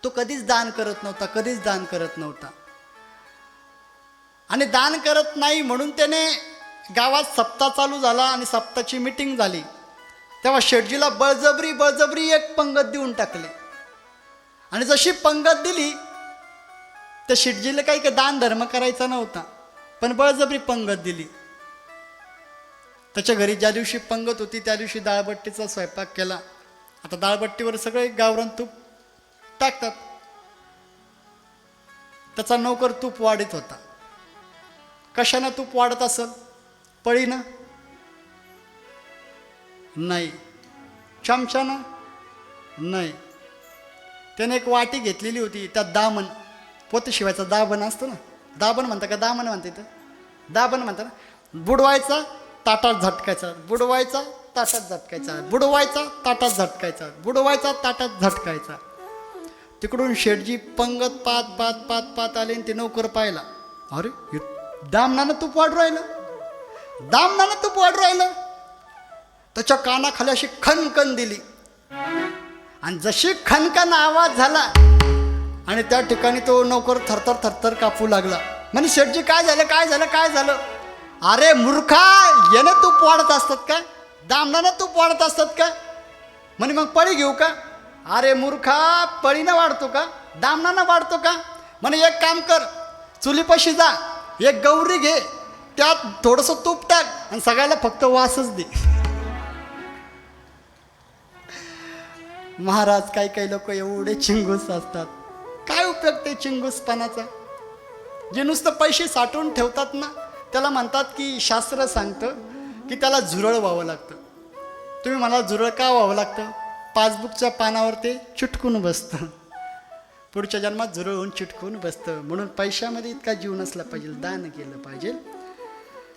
तो कधीच दान करत नव्हता, कधीच दान करत नव्हता. आणि दान करत नाही म्हणून त्याने गावात सप्ताह चालू झाला आणि सप्ताहाची मीटिंग झाली. तेव्हा शेटजीला बळजबरी एक पंगत देऊन टाकली. आणि जशी पंगत दिली, त्या शेटजीला काही दान धर्म करायचा नव्हता, पण बळजबरी पंगत दिली. त्याच्या घरी ज्या दिवशी पंगत होती त्या दिवशी डाळबट्टीचा स्वयंपाक केला. आता डाळबट्टीवर सगळे गावरान तूप टाकतात. त्याचा नोकर तूप वाढीत होता. कशानं तूप वाढत असेल? पळीनं? नाही. चमच्यानं? नाही. त्याने एक वाटी घेतलेली होती, त्यात दामन, पोते शिवायचा दाबण असतो ना, दाबण म्हणता का दामन म्हणता इथं? दाबण म्हणता ना. बुडवायचा, ताटात झटकायचा, बुडवायचा, ताटात झटकायचा, बुडवायचा, ताटात झटकायचा, बुडवायचा, ताटात झटकायचा. तिकडून शेटजी पंगत पात पात पात पात आले आणि ते नोकर पाहिला. अरे दामनानं तूप वाढ राहिलं, दामनानं तूप वाढ राहिलं. त्याच्या कानाखाली अशी खनखन दिली आणि जशी खनखन आवाज झाला आणि त्या ठिकाणी तो नोकर थरथर थरथर कापू लागला. म्हणजे शेटजी काय झालं, काय झालं, काय झालं? अरे मूर्खा, यानं तूप वाढत असतात का? दामनानं तूप वाढत असतात का? म्हणे मग पळी घेऊ का? अरे मूर्खा, पळीनं वाढतो का, दामनानं वाढतो का? म्हणे एक काम कर, चुलीपाशी जा, एक गौरी घे, त्यात थोडंसं तूप टाक आणि सगळ्याला फक्त वासच दे. महाराज, काही काही लोक एवढे चिंगूस असतात. काय उपयोग ते चिंगूसपणाचा? जे नुसतं पैसे साठवून ठेवतात ना, त्याला म्हणतात की शास्त्र सांगतं की त्याला झुरळ व्हावं लागतं. तुम्ही मला झुरळ का व्हावं लागतं? पासबुकच्या पानावर ते चिटकून बसतं, पुढच्या जन्मात झुरळ होऊन चिटकून बसतं. म्हणून पैशामध्ये इतका जीव नसला पाहिजे, दान केलं पाहिजे.